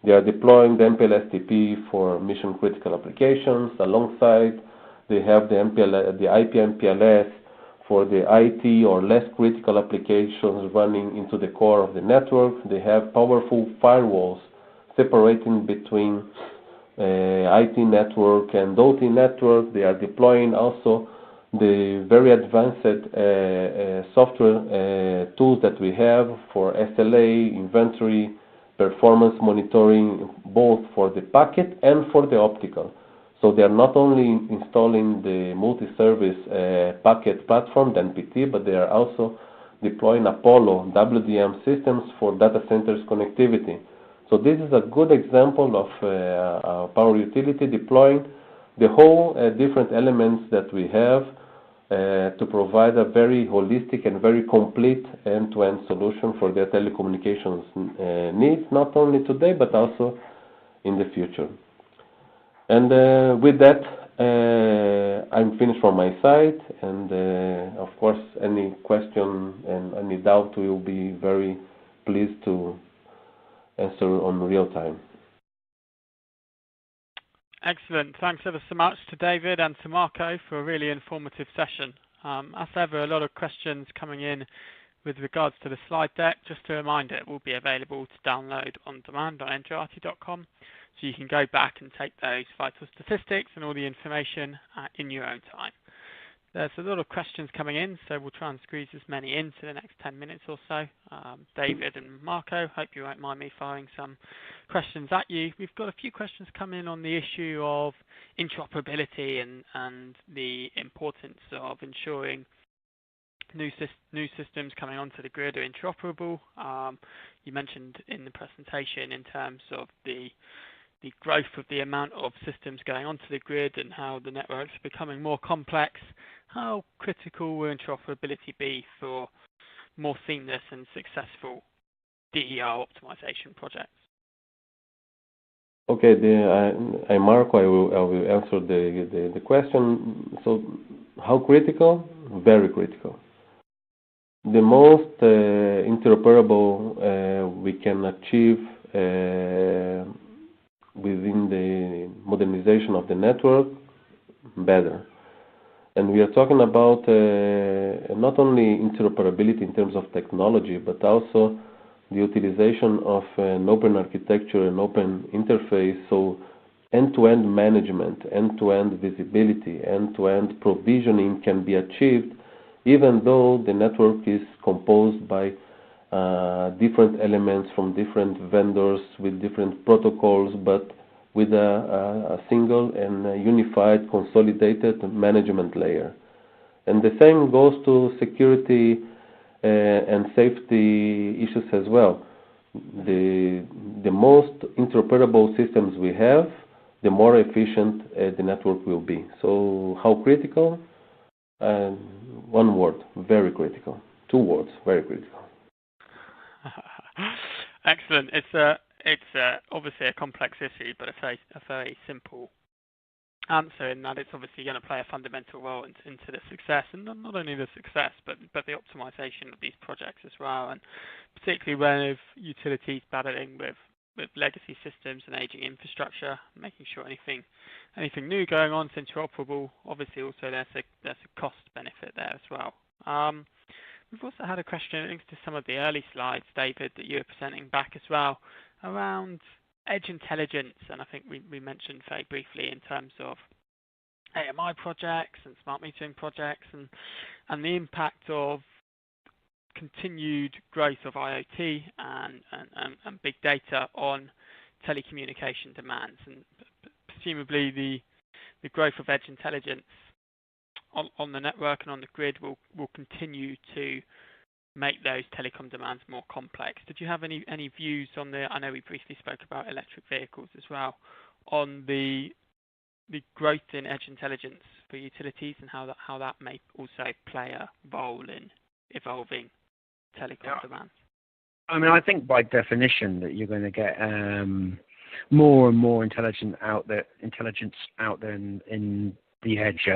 Speaker 3: They are deploying the MPLS-TP for mission-critical applications. Alongside, they have the IP MPLS for the IT or less critical applications running into the core of the network. They have powerful firewalls separating between IT network and OT network. They are deploying also the very advanced software tools that we have for SLA, inventory, performance monitoring, both for the packet and for the optical. So they are not only installing the multi-service packet platform, the NPT, but they are also deploying Apollo WDM systems for data centers connectivity. So this is a good example of a power utility deploying the whole different elements that we have to provide a very holistic and very complete end-to-end solution for their telecommunications needs, not only today, but also in the future. And with that, I'm finished from my side. And of course, any question and any doubt, we will be very pleased to answer on real time.
Speaker 1: Excellent. Thanks ever so much to David and to Marco for a really informative session. As ever, a lot of questions coming in with regards to the slide deck. Just a reminder, it will be available to download on demand on engerati.com, so you can go back and take those vital statistics and all the information in your own time. There's a lot of questions coming in, so we'll try and squeeze as many into the next 10 minutes or so. David and Marco, hope you won't mind me firing some questions at you. We've got a few questions coming in on the issue of interoperability and the importance of ensuring new systems coming onto the grid are interoperable. You mentioned in the presentation in terms of the growth of the amount of systems going onto the grid and how the networks are becoming more complex. How critical will interoperability be for more seamless and successful DER optimization projects?
Speaker 3: Okay, Marco, I will answer the question. So, how critical? Very critical. The most interoperable we can achieve within the modernization of the network, better. And we are talking about not only interoperability in terms of technology, but also the utilization of an open architecture and open interface, so end-to-end management, end-to-end visibility, end-to-end provisioning can be achieved, even though the network is composed by different elements from different vendors with different protocols, but with a single and a unified, consolidated management layer. And the same goes to security and safety issues as well. The most interoperable systems we have, the more efficient the network will be. So how critical? One word, very critical. 2 words, very critical.
Speaker 1: Excellent. It's obviously a complex issue, but a very simple answer in that it's obviously going to play a fundamental role into the success, and not only the success, but the optimization of these projects as well, and particularly when utilities battling with legacy systems and aging infrastructure, making sure anything new going on is interoperable. Obviously, also there's a cost benefit there as well. We've also had a question linked to some of the early slides, David, that you were presenting back as well, around edge intelligence, and I think we mentioned very briefly in terms of AMI projects and smart metering projects, and the impact of continued growth of IoT and big data on telecommunication demands, and presumably the growth of edge intelligence on the network and on the grid will continue to make those telecom demands more complex. Did you have any views on I know we briefly spoke about electric vehicles as well, on the growth in edge intelligence for utilities and how that may also play a role in evolving telecom demands?
Speaker 2: I mean, I think by definition that you're going to get more and more intelligence out there in the edge.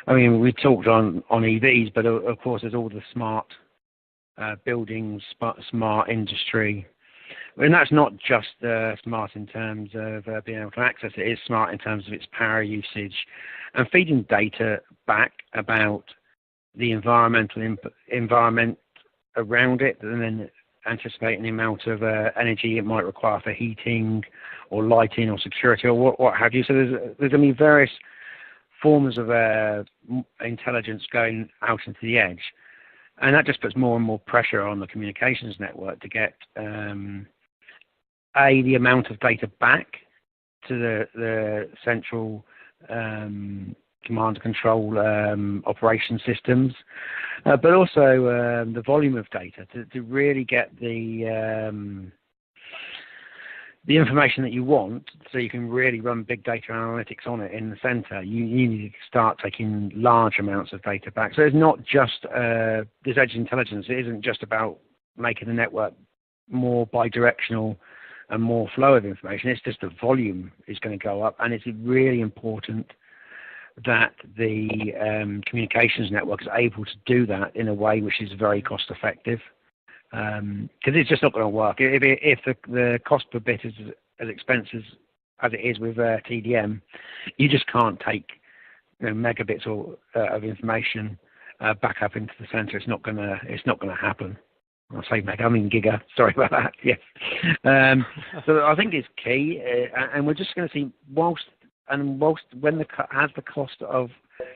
Speaker 2: I mean, we talked on EVs, but of course there's all the smart buildings, smart industry. And that's not just smart in terms of being able to access it. It is smart in terms of its power usage and feeding data back about the environment around it, and then anticipating the amount of energy it might require for heating or lighting or security or what have you. So there's going to be various forms of intelligence going out into the edge, and that just puts more and more pressure on the communications network to get the amount of data back to the central command and control operation systems, but also the volume of data to really get the information that you want, so you can really run big data analytics on it in the center. You need to start taking large amounts of data back. So it's not just this edge intelligence. It isn't just about making the network more bidirectional and more flow of information. It's just the volume is going to go up, and it's really important that the communications network is able to do that in a way which is very cost effective. Because it's just not going to work. If the cost per bit is as expensive as it is with TDM, you just can't take megabits of information back up into the center. It's not going to happen. I'll say mega, I mean giga. Sorry about that. Yes. So I think it's key, and we're just going to see whilst when as the cost of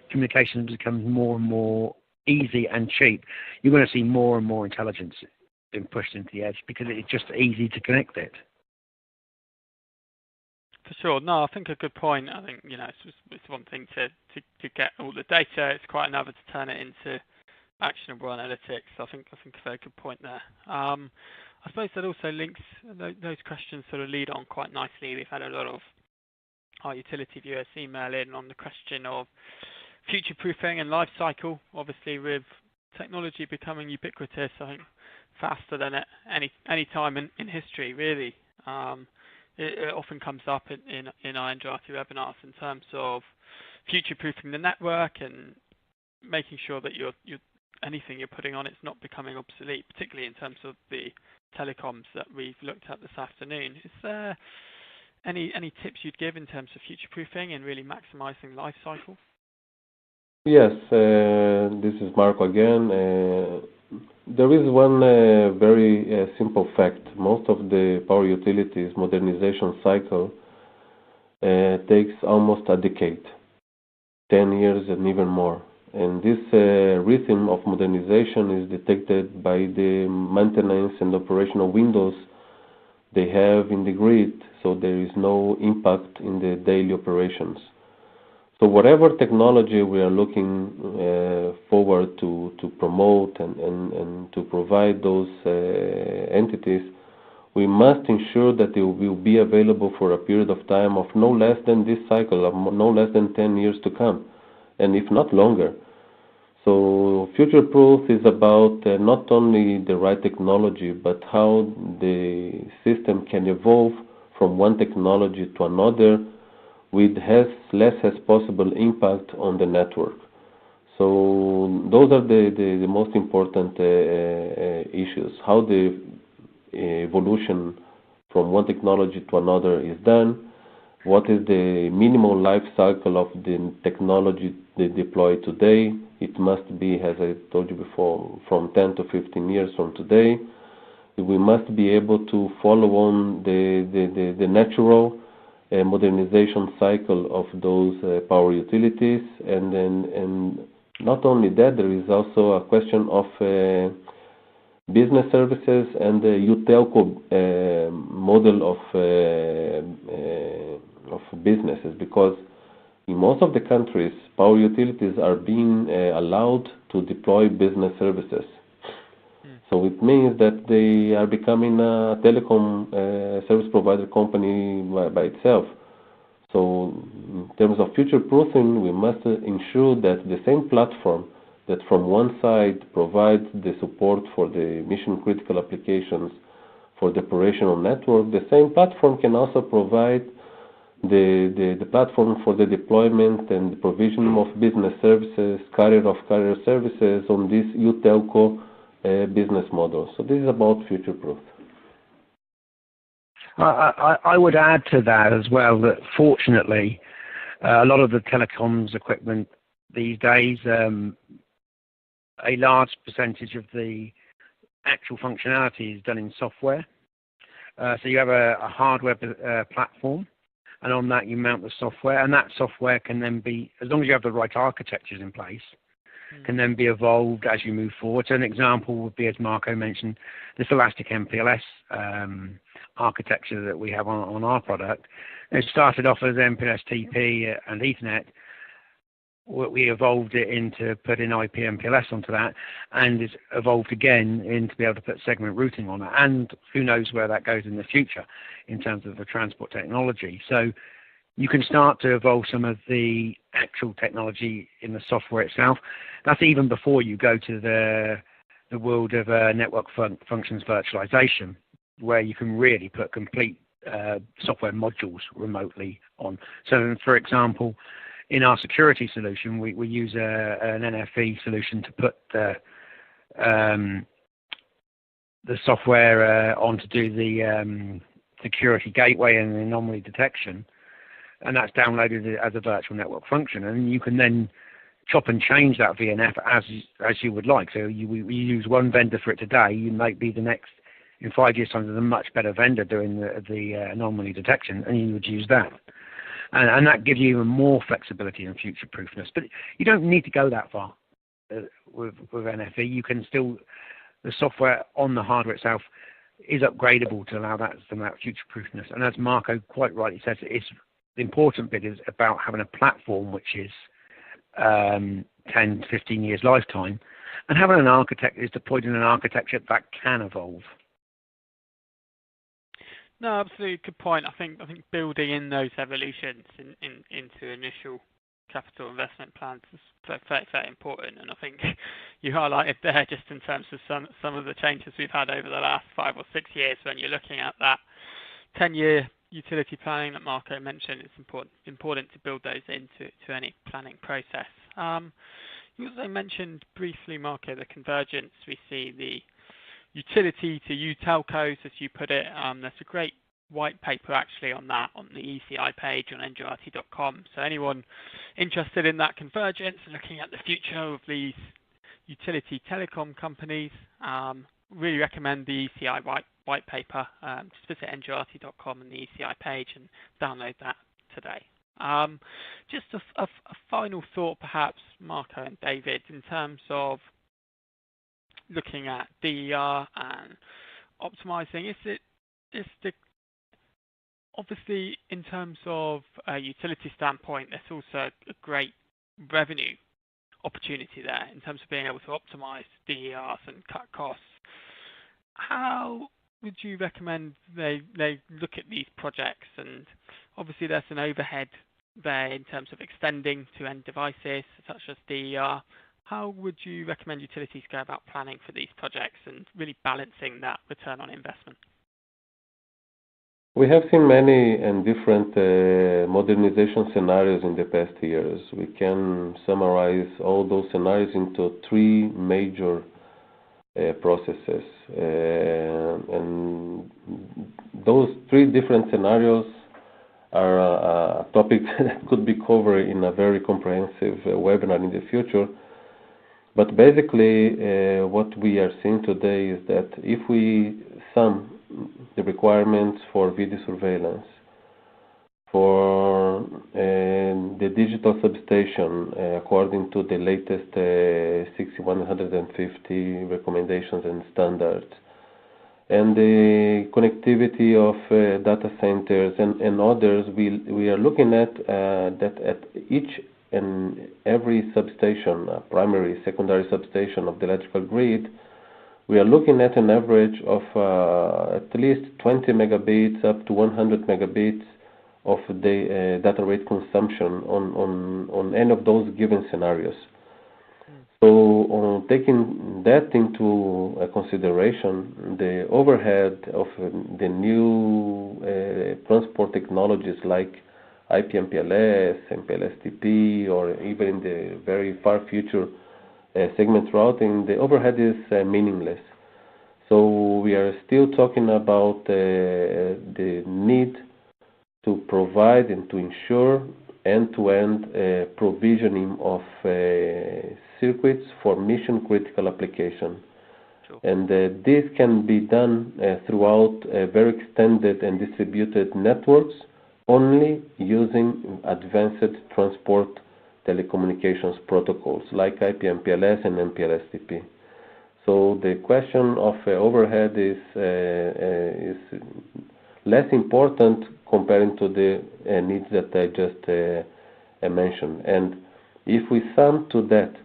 Speaker 2: communications becomes more and more easy and cheap, you're going to see more and more intelligence being pushed into the edge because it's just easy to connect it.
Speaker 1: For sure. No, I think a good point. I think it's one thing to get all the data. It's quite another to turn it into actionable analytics. I think a very good point there. I suppose that also links those questions sort of lead on quite nicely. We've had a lot of our utility viewers email in on the question of future-proofing and life cycle. Obviously, with technology becoming ubiquitous, I think faster than at any time in history, really. It often comes up in our NJRT webinars in terms of future-proofing the network and making sure that anything you're putting on it's not becoming obsolete, particularly in terms of the telecoms that we've looked at this afternoon. Is there any tips you'd give in terms of future-proofing and really maximizing life cycle?
Speaker 3: Yes, this is Marco again. There is one very simple fact. Most of the power utilities modernization cycle takes almost a decade, 10 years and even more. And this rhythm of modernization is detected by the maintenance and operational windows they have in the grid, so there is no impact in the daily operations. So whatever technology we are looking forward to promote and to provide those entities, we must ensure that it will be available for a period of time of no less than this cycle, of no less than 10 years to come, and if not longer. So future-proof is about not only the right technology, but how the system can evolve from one technology to another with as less as possible impact on the network. So those are the most important issues. How the evolution from one technology to another is done, what is the minimal life cycle of the technology they deploy today. It must be, as I told you before, from 10 to 15 years from today. We must be able to follow on the natural modernization cycle of those power utilities, and not only that, there is also a question of business services and the utelco model of businesses, because in most of the countries, power utilities are being allowed to deploy business services. So it means that they are becoming a telecom service provider company by itself. So in terms of future-proofing, we must ensure that the same platform that from one side provides the support for the mission-critical applications for the operational network, the same platform can also provide the platform for the deployment and the provision of business services, carrier-of-carrier services on this utelco business model. So this is about future-proof.
Speaker 2: I would add to that as well that fortunately, a lot of the telecoms equipment these days, a large percentage of the actual functionality is done in software. So you have a hardware platform, and on that you mount the software, and that software can then be, as long as you have the right architectures in place, can then be evolved as you move forward. So an example would be, as Marco mentioned, this elastic MPLS architecture that we have on our product. It started off as MPLS TP and Ethernet. We evolved it into putting IP MPLS onto that, and it's evolved again into be able to put segment routing on it. And who knows where that goes in the future in terms of the transport technology. So you can start to evolve some of the actual technology in the software itself. That's even before you go to the world of network functions virtualization, where you can really put complete software modules remotely on. So, for example, in our security solution, we use an NFV solution to put the software on to do the security gateway and anomaly detection, and that's downloaded as a virtual network function, and you can then chop and change that VNF as you would like. So we use one vendor for it today. You might be the next, in 5 years' time, there's a much better vendor doing the anomaly detection, and you would use that. And that gives you even more flexibility and future-proofness. But you don't need to go that far with NFV. You can still, the software on the hardware itself is upgradable to allow that future-proofness. And as Marco quite rightly says, the important bit is about having a platform which is 10, 15 years lifetime, and having an architect is deployed in an architecture that can evolve.
Speaker 1: No, absolutely, good point. I think building in those evolutions into initial capital investment plans is very important, and I think you highlighted there just in terms of some of the changes we've had over the last 5 or 6 years. When you're looking at that 10-year utility planning that Marco mentioned, it's important to build those into any planning process. You also mentioned briefly, Marco, the convergence. We see the utility to utelcos, as you put it. There's a great white paper actually on that on the ECI page on njrt.com. So anyone interested in that convergence and looking at the future of these utility telecom companies. Really recommend the ECI white paper. Just visit engerati.com and the ECI page and download that today. Just a final thought, perhaps, Marco and David, in terms of looking at DER and optimizing. Obviously, in terms of a utility standpoint, there's also a great revenue opportunity there in terms of being able to optimize DERs and cut costs. How would you recommend they look at these projects? And obviously, there's an overhead there in terms of extending to end devices such as DER. How would you recommend utilities go about planning for these projects and really balancing that return on investment?
Speaker 3: We have seen many and different modernization scenarios in the past years. We can summarize all those scenarios into three major processes. And those three different scenarios are a topic that could be covered in a very comprehensive webinar in the future. But basically, what we are seeing today is that if we sum the requirements for video surveillance, for the digital substation, according to the latest 6150 recommendations and standards, and the connectivity of data centers and others, we are looking at that at each and every substation, primary, secondary substation of the electrical grid, we are looking at an average of at least 20 megabits up to 100 megabits of the data rate consumption on any of those given scenarios. So taking that into consideration, the overhead of the new transport technologies like IP-MPLS, MPLS-TP, or even in the very far future segment routing, the overhead is meaningless. So we are still talking about the need to provide and to ensure end-to-end provisioning of circuits for mission-critical application.
Speaker 1: Sure.
Speaker 3: And this can be done throughout very extended and distributed networks, only using advanced transport telecommunications protocols like IP-MPLS and MPLS-TP. So the question of overhead is less important comparing to the needs that I just mentioned. And if we sum to that,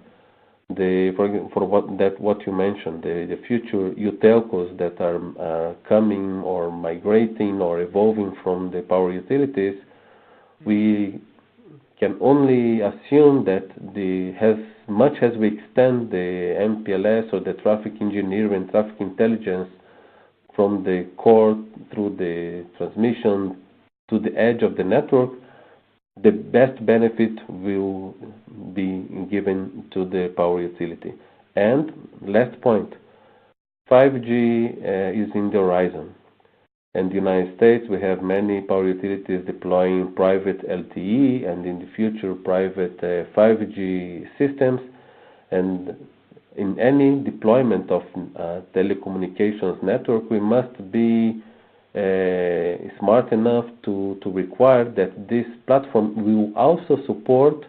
Speaker 3: what you mentioned, the future utelcos that are coming or migrating or evolving from the power utilities, we can only assume that as much as we extend the MPLS or the traffic engineering, traffic intelligence from the core through the transmission to the edge of the network, the best benefit will be given to the power utility. And last point, 5G is in the horizon. In the United States, we have many power utilities deploying private LTE and in the future private 5G systems. And in any deployment of telecommunications network, we must be smart enough to require that this platform will also support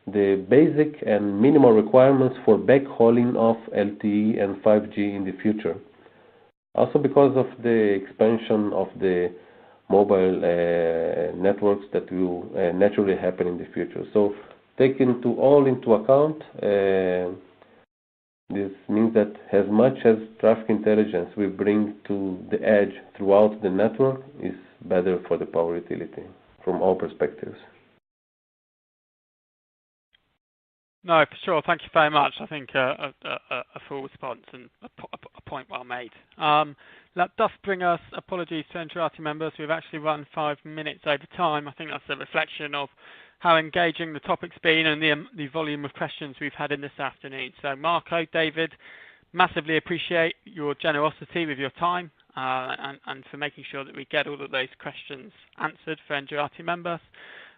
Speaker 3: the basic and minimal requirements for backhauling of LTE and 5G in the future. Also because of the expansion of the mobile networks that will naturally happen in the future. So taking all into account, this means that as much as traffic intelligence we bring to the edge throughout the network is better for the power utility from all perspectives.
Speaker 1: No, for sure. Thank you very much. I think a full response and a point well made. That does bring us, apologies to Engerati members, we've actually run 5 minutes over time. I think that's a reflection of how engaging the topic's been and the volume of questions we've had in this afternoon. So Marco, David, massively appreciate your generosity with your time and for making sure that we get all of those questions answered for Engerati members.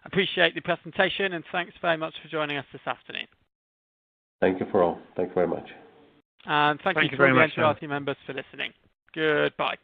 Speaker 1: Appreciate the presentation and thanks very much for joining us this afternoon.
Speaker 3: Thank you for all. Thank you very much.
Speaker 1: And thank you to
Speaker 2: very
Speaker 1: all the
Speaker 2: much, Sam.
Speaker 1: NCRT members for listening. Goodbye.